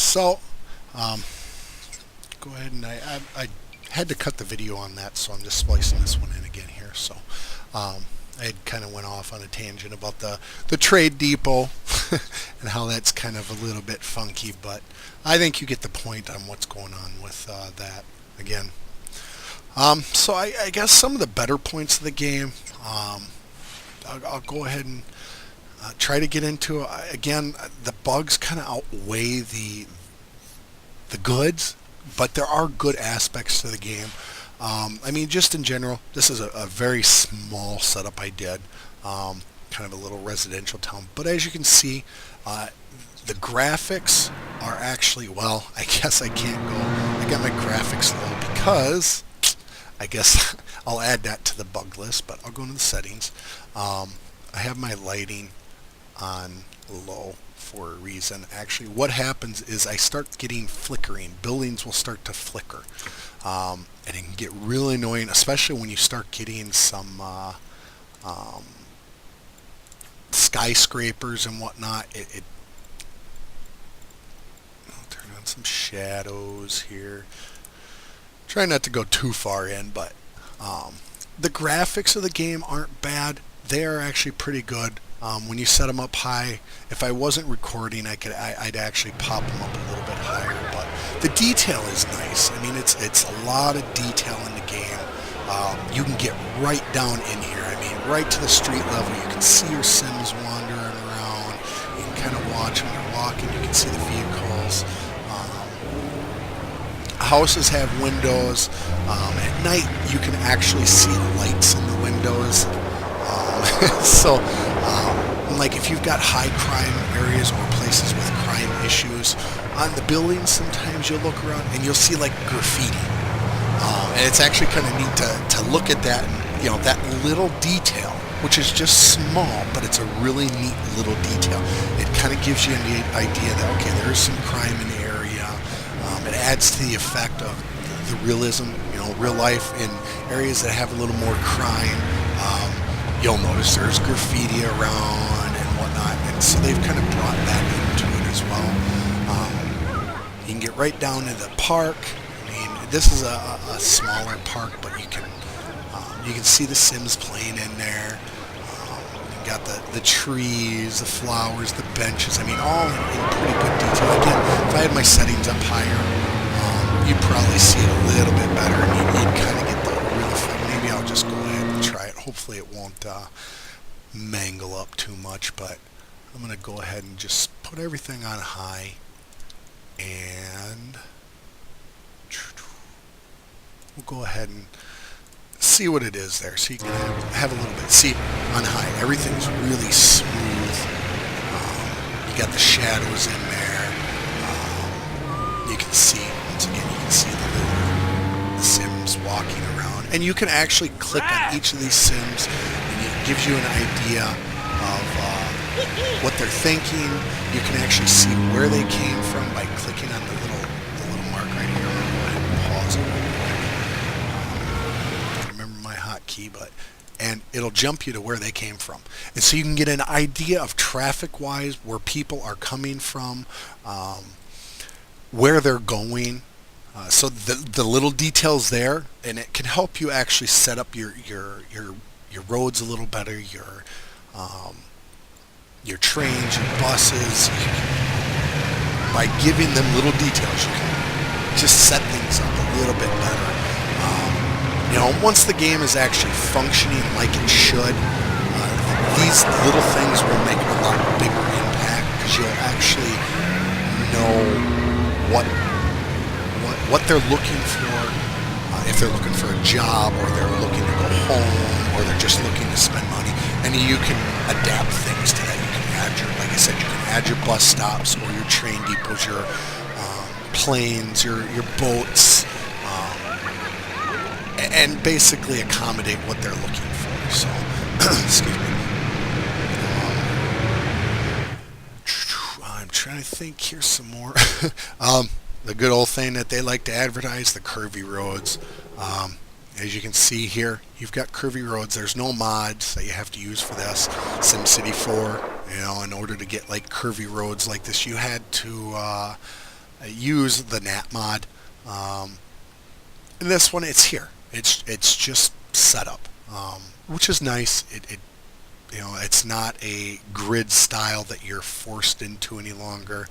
So, um, go ahead and I had to cut the video on that, so I'm just splicing this one in again here. So, I had kind of went off on a tangent about the trade depot and how that's kind of a little bit funky, but I think you get the point on what's going on with that again. So I guess some of the better points of the game. I'll go ahead and try to get into again. The bugs kind of outweigh the goods, but there are good aspects to the game. I mean, just in general, this is a very small setup I did, kind of a little residential town. But as you can see, the graphics are actually, well, I guess I can't go. I got my graphics low because I guess I'll add that to the bug list, but I'll go into the settings. I have my lighting on low for a reason. Actually, what happens is I start getting flickering. Buildings will start to flicker. And it can get really annoying, especially when you start getting some skyscrapers and whatnot. I'll turn on some shadows here. Try not to go too far in, but the graphics of the game aren't bad. They are actually pretty good. When you set them up high, if I wasn't recording, I'd actually pop them up a little bit higher. But the detail is nice. I mean, it's a lot of detail in the game. You can get right down in here. I mean, right to the street level. You can see your Sims wandering around. You can kind of watch when they're walking. You can see the vehicles. Houses have windows. At night, you can actually see lights in the windows. So, like if you've got high crime areas or places with crime issues, on the buildings sometimes you'll look around and you'll see like graffiti. And it's actually kind of neat to look at that, and, you know, that little detail, which is just small, but it's a really neat little detail. It kind of gives you the idea that, okay, there's some crime in the area. It adds to the effect of the realism, you know, real life in areas that have a little more crime. You'll notice there's graffiti around and whatnot, and so they've kind of brought that into it as well. You can get right down to the park. I mean, this is a smaller park, but you can see the Sims playing in there. You got the trees, the flowers, the benches. I mean, all in pretty good detail. Again, if I had my settings up higher, you'd probably see it a little bit better, and you'd kind of get the real effect. Maybe I'll just go ahead and try it. Hopefully it won't mangle up too much, but I'm going to go ahead and just put everything on high, and we'll go ahead and see what it is there. So you can have a little bit. See, on high, everything's really smooth. You got the shadows in there. You can see, once again, you can see the Sims walking around. And you can actually click on each of these Sims, and it gives you an idea of what they're thinking. You can actually see where they came from by clicking on the little mark right here. I'm going to go ahead and pause it real quick. Remember my hotkey, and it'll jump you to where they came from. And so you can get an idea of traffic-wise where people are coming from, where they're going. So the little details there, and it can help you actually set up your roads a little better, your trains, your buses. By giving them little details, you can just set things up a little bit better. You know, once the game is actually functioning like it should, these little things will make a lot bigger impact, because you'll actually know what they're looking for, if they're looking for a job, or they're looking to go home, or they're just looking to spend money. And you can adapt things to that. You can add like I said, you can add your bus stops or your train depots, your planes, your boats, and basically accommodate what they're looking for. So, excuse me. I'm trying to think. Here's some more. The good old thing that they like to advertise, the curvy roads. As you can see here, you've got curvy roads. There's no mods that you have to use for this. SimCity 4, you know, in order to get like curvy roads like this, you had to use the NAT mod. And this one, it's here. It's just set up, which is nice. It it's not a grid style that you're forced into any longer.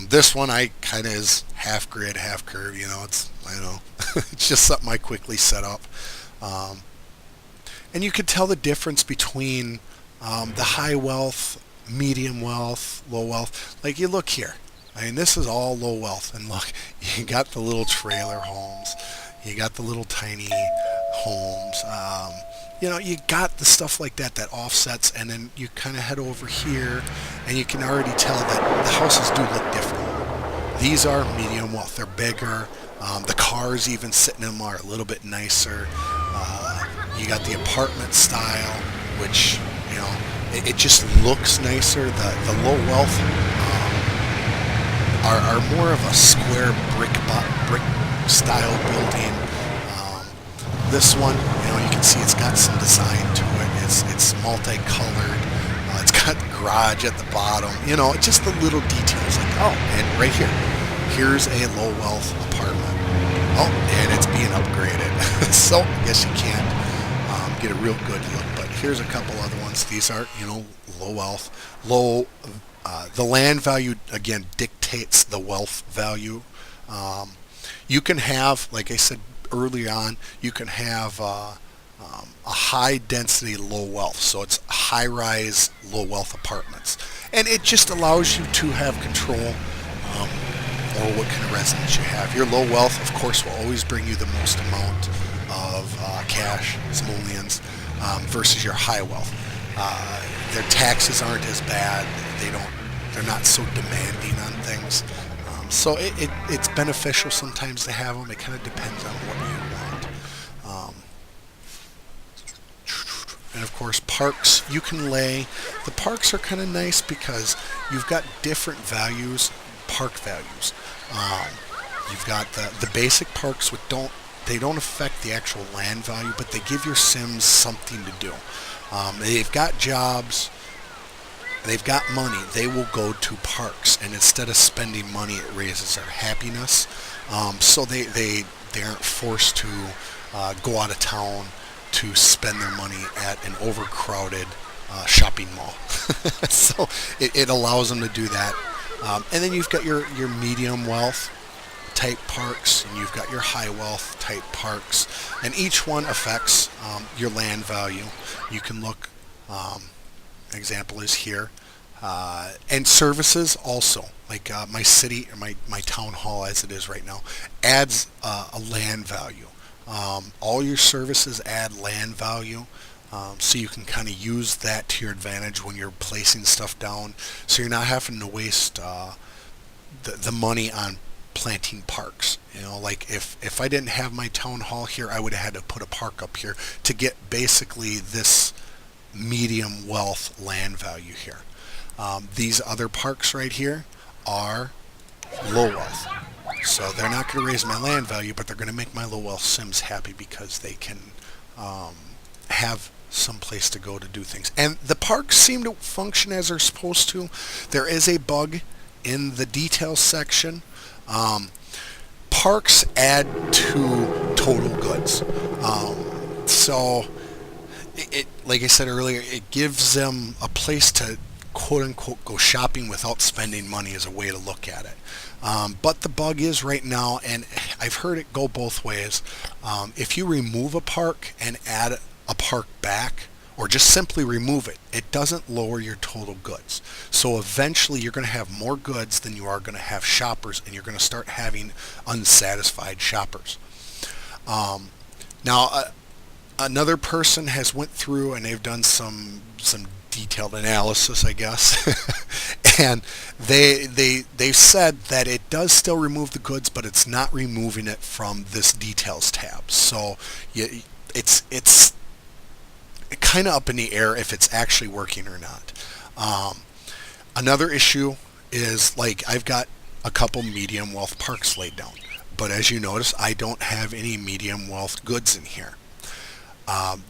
This one I kind of is half grid, half curve. It's I don't know. It's just something I quickly set up, and you could tell the difference between the high wealth, medium wealth, low wealth. Like you look here. I mean, this is all low wealth, and look, you got the little trailer homes, you got the little tiny homes. You got the stuff like that that offsets, and then you kind of head over here, and you can already tell that the houses do look different. These are medium wealth. They're bigger. The cars even sitting in them are a little bit nicer. You got the apartment style, which, it just looks nicer. The low wealth are more of a square brick style building. This one, you can see it's got some design to it. It's multicolored. It's got the garage at the bottom. Just the little details. Like, oh, and right here, here's a low wealth apartment. Oh, and it's being upgraded. So I guess you can't get a real good look. But here's a couple other ones. These are, low wealth. The land value, again, dictates the wealth value. You can have, like I said early on, you can have a high density low wealth. So it's high rise low wealth apartments. And it just allows you to have control over what kind of residence you have. Your low wealth, of course, will always bring you the most amount of cash, simoleons, versus your high wealth. Their taxes aren't as bad. They're not so demanding on things. So it's beneficial sometimes to have them. It kind of depends on what you want. And of course, parks, you can lay. The parks are kind of nice because you've got different values, park values. You've got the basic parks which don't affect the actual land value, but they give your Sims something to do. They've got jobs. They've got money. They will go to parks, and instead of spending money, it raises their happiness. So they aren't forced to go out of town to spend their money at an overcrowded shopping mall. So it allows them to do that. And then you've got your medium wealth type parks, and you've got your high wealth type parks, and each one affects your land value. You can look. Example is here, and services also, like my city or my town hall as it is right now adds a land value. All your services add land value, so you can kind of use that to your advantage when you're placing stuff down, so you're not having to waste the money on planting parks. Like if I didn't have my town hall here, I would have had to put a park up here to get basically this medium wealth land value here. These other parks right here are low wealth, so they're not going to raise my land value, but they're going to make my low wealth Sims happy because they can have some place to go to do things. And the parks seem to function as they're supposed to. There is a bug in the details section. Parks add to total goods, so it, like I said earlier, it gives them a place to quote-unquote go shopping without spending money is a way to look at it. But the bug is right now, and I've heard it go both ways, if you remove a park and add a park back, or just simply remove it, it doesn't lower your total goods. So eventually you're going to have more goods than you are going to have shoppers, and you're going to start having unsatisfied shoppers. Now, another person has went through and they've done some detailed analysis, I guess, and they've said that it does still remove the goods, but it's not removing it from this details tab. So it's kind of up in the air if it's actually working or not. Another issue is, like, I've got a couple medium wealth parks laid down, but as you notice, I don't have any medium wealth goods in here.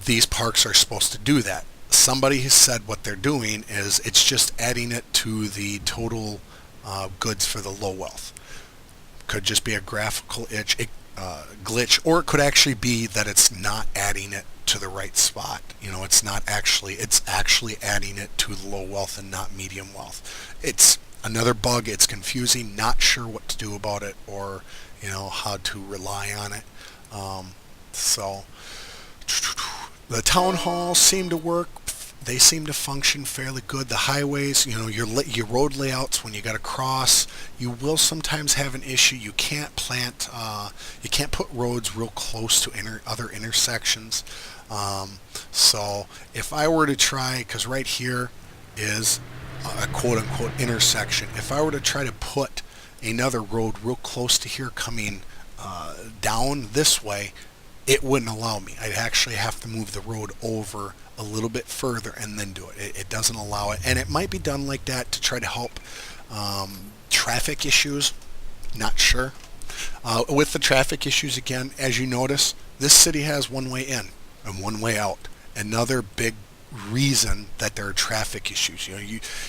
These parks are supposed to do that. Somebody has said what they're doing is it's just adding it to the total goods for the low wealth. Could just be a graphical glitch, or it could actually be that it's not adding it to the right spot. It's actually adding it to the low wealth and not medium wealth. It's another bug. It's confusing, not sure what to do about it, or how to rely on it. So the town halls seem to work. They seem to function fairly good. The highways, your road layouts when you got to cross, you will sometimes have an issue. You can't put roads real close to other intersections. So if I were to try, because right here is a quote-unquote intersection, if I were to try to put another road real close to here coming down this way, it wouldn't allow me. I'd actually have to move the road over a little bit further and then do it. It doesn't allow it, and it might be done like that to try to help traffic issues. Not sure. With the traffic issues, again, as you notice, this city has one way in and one way out. Another big reason that there are traffic issues.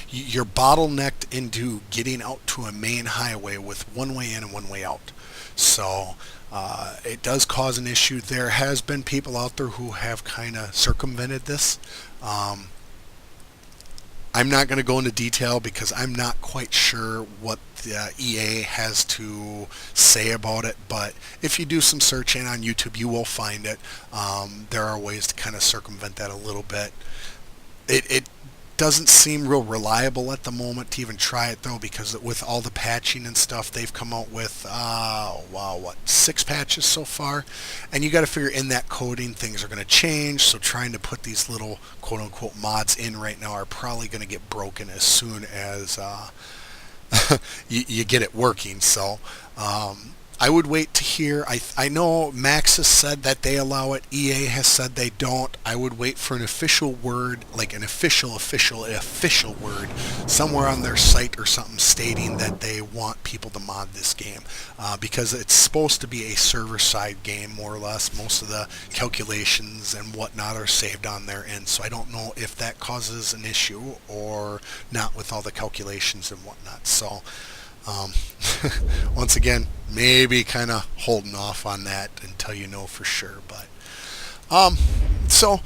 You're bottlenecked into getting out to a main highway with one way in and one way out. So it does cause an issue. There has been people out there who have kind of circumvented this. I'm not going to go into detail because I'm not quite sure what the EA has to say about it, but if you do some searching on YouTube, you will find it. There are ways to kind of circumvent that a little bit. It doesn't seem real reliable at the moment to even try it, though, because with all the patching and stuff, they've come out with 6 patches so far, and you got to figure in that coding things are going to change. So trying to put these little quote-unquote mods in right now are probably going to get broken as soon as you get it working. So I would wait to hear. I know Max has said that they allow it. EA has said they don't. I would wait for an official word, like an official word, somewhere on their site or something stating that they want people to mod this game, because it's supposed to be a server-side game, more or less. Most of the calculations and whatnot are saved on their end, so I don't know if that causes an issue or not with all the calculations and whatnot. So once again, maybe kind of holding off on that until you know for sure. But so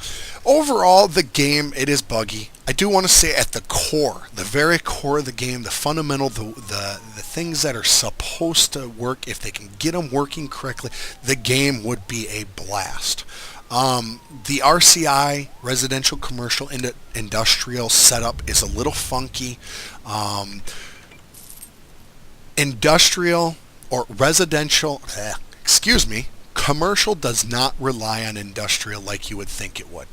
overall, the game, it is buggy. I do want to say at the core, the very core of the game, the fundamental, the things that are supposed to work, if they can get them working correctly, the game would be a blast. The RCI, residential, commercial, industrial setup is a little funky. Industrial or residential, commercial does not rely on industrial like you would think it would.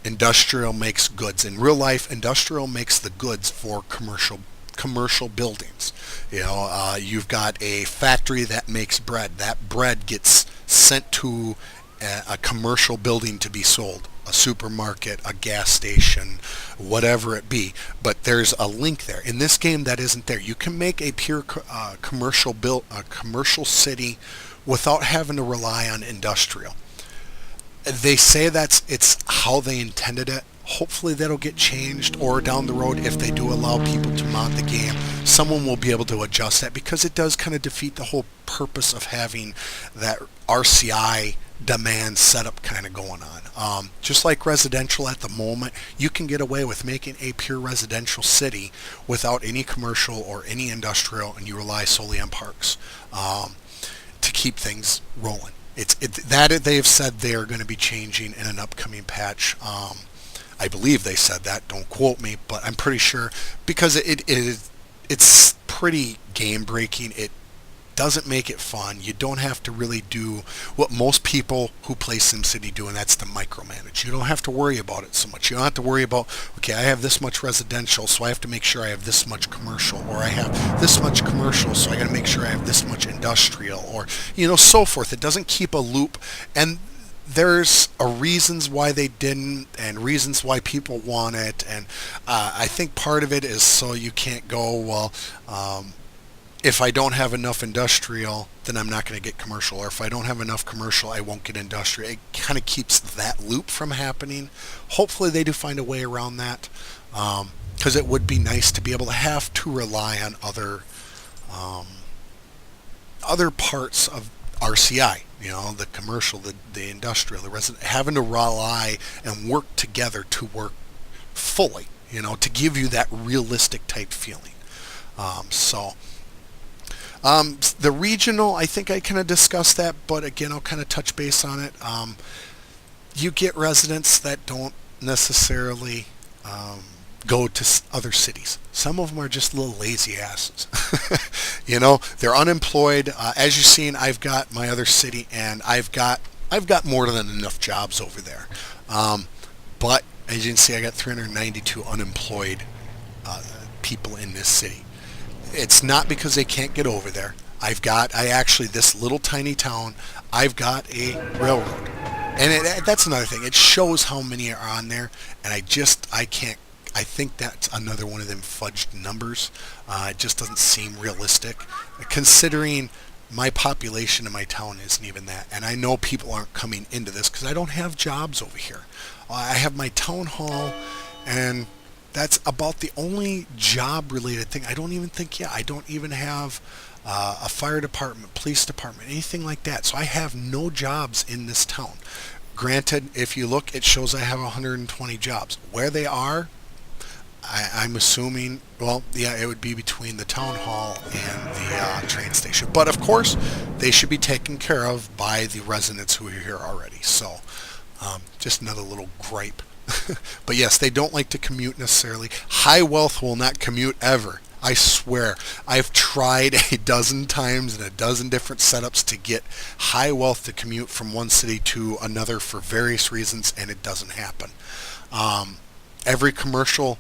Industrial makes goods. In real life, industrial makes the goods for commercial buildings. You've got a factory that makes bread. That bread gets sent to a commercial building to be sold. A supermarket, a gas station, whatever it be, but there's a link there. In this game, that isn't there. You can make a pure commercial city without having to rely on industrial. They say it's how they intended it. Hopefully that'll get changed, or down the road, if they do allow people to mod the game, someone will be able to adjust that, because it does kind of defeat the whole purpose of having that RCI demand setup kind of going on. Just like residential at the moment, you can get away with making a pure residential city without any commercial or any industrial, and you rely solely on parks to keep things rolling. That they've said they are going to be changing in an upcoming patch. I believe they said that. Don't quote me, but I'm pretty sure, because it's pretty game breaking. It doesn't make it fun. You don't have to really do what most people who play SimCity do, and that's to micromanage. You don't have to worry about it so much. You don't have to worry about, okay, I have this much residential, so I have to make sure I have this much commercial, or I have this much commercial, so I got to make sure I have this much industrial, or so forth. It doesn't keep a loop, and there's reasons why they didn't, and reasons why people want it, and I think part of it is so you can't go, well, if I don't have enough industrial, then I'm not going to get commercial, or if I don't have enough commercial, I won't get industrial. It kind of keeps that loop from happening. Hopefully they do find a way around that, because it would be nice to be able to have to rely on other other parts of RCI, the commercial, the industrial, the resident, having to rely and work together to work fully, to give you that realistic type feeling. The regional, I think I kind of discussed that, but again, I'll kind of touch base on it. You get residents that don't necessarily go to other cities. Some of them are just little lazy asses. They're unemployed. As you've seen, I've got my other city, and I've got more than enough jobs over there. But as you can see, I got 392 unemployed people in this city. It's not because they can't get over there. This little tiny town, I've got a railroad. And that's another thing. It shows how many are on there, and I can't. I think that's another one of them fudged numbers. It just doesn't seem realistic, considering my population in my town isn't even that. And I know people aren't coming into this because I don't have jobs over here. I have my town hall, and that's about the only job-related thing. I don't even have a fire department, police department, anything like that. So I have no jobs in this town. Granted, if you look, it shows I have 120 jobs. Where they are, I'm assuming, it would be between the town hall and the train station. But of course, they should be taken care of by the residents who are here already. So just another little gripe. But yes, they don't like to commute necessarily. High wealth will not commute ever. I swear. I've tried a dozen times in a dozen different setups to get high wealth to commute from one city to another for various reasons, and it doesn't happen. Every commercial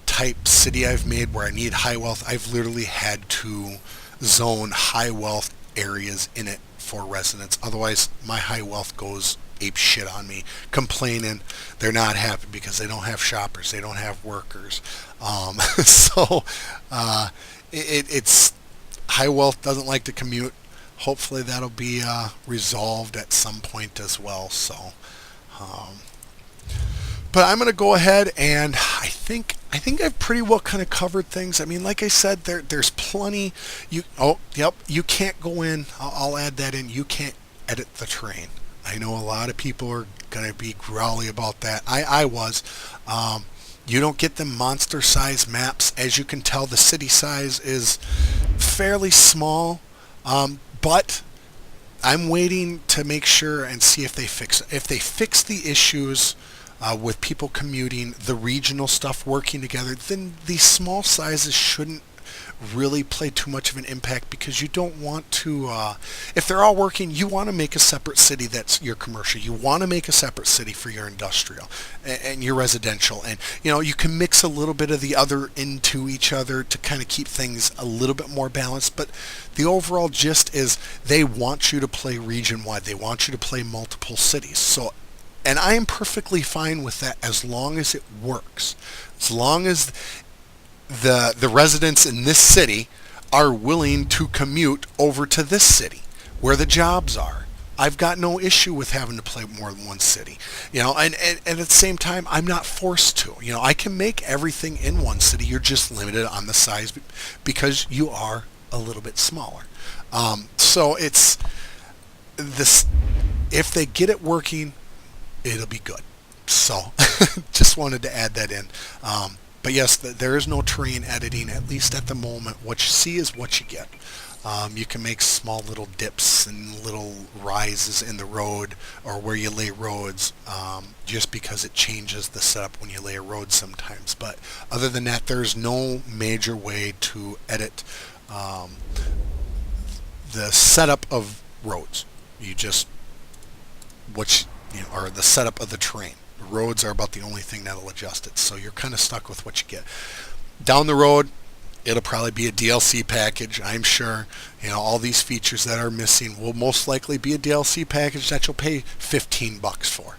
type city I've made where I need high wealth, I've literally had to zone high wealth areas in it for residents. Otherwise, my high wealth goes ape shit on me, complaining they're not happy because they don't have shoppers, they don't have workers. It's high wealth doesn't like to commute. Hopefully that'll be resolved at some point as well. But I'm going to go ahead, and I think I've pretty well kind of covered things. I mean, like I said, there's plenty. You can't go in. I'll add that in. You can't edit the terrain. I know a lot of people are going to be growly about that. I was. You don't get them monster size maps. As you can tell, the city size is fairly small, but I'm waiting to make sure and see if they fix it. If they fix the issues with people commuting, the regional stuff working together, then these small sizes shouldn't really play too much of an impact, because you don't want to, if they're all working, you want to make a separate city that's your commercial. You want to make a separate city for your industrial and your residential. And, you can mix a little bit of the other into each other to kind of keep things a little bit more balanced. But the overall gist is they want you to play region-wide. They want you to play multiple cities. And I am perfectly fine with that as long as it works. As long as the residents in this city are willing to commute over to this city where the jobs are. I've got no issue with having to play more than one city. And at the same time, I'm not forced to. I can make everything in one city. You're just limited on the size because you are a little bit smaller. So it's this. If they get it working, it'll be good. So just wanted to add that in. But yes, there is no terrain editing, at least at the moment. What you see is what you get. You can make small little dips and little rises in the road or where you lay roads, just because it changes the setup when you lay a road sometimes. But other than that, there's no major way to edit the setup of roads. You just, or the setup of the terrain. Roads are about the only thing that'll adjust it, so you're kind of stuck with what you get. Down the road, it'll probably be a DLC package, I'm sure. All these features that are missing will most likely be a DLC package that you'll pay $15 for.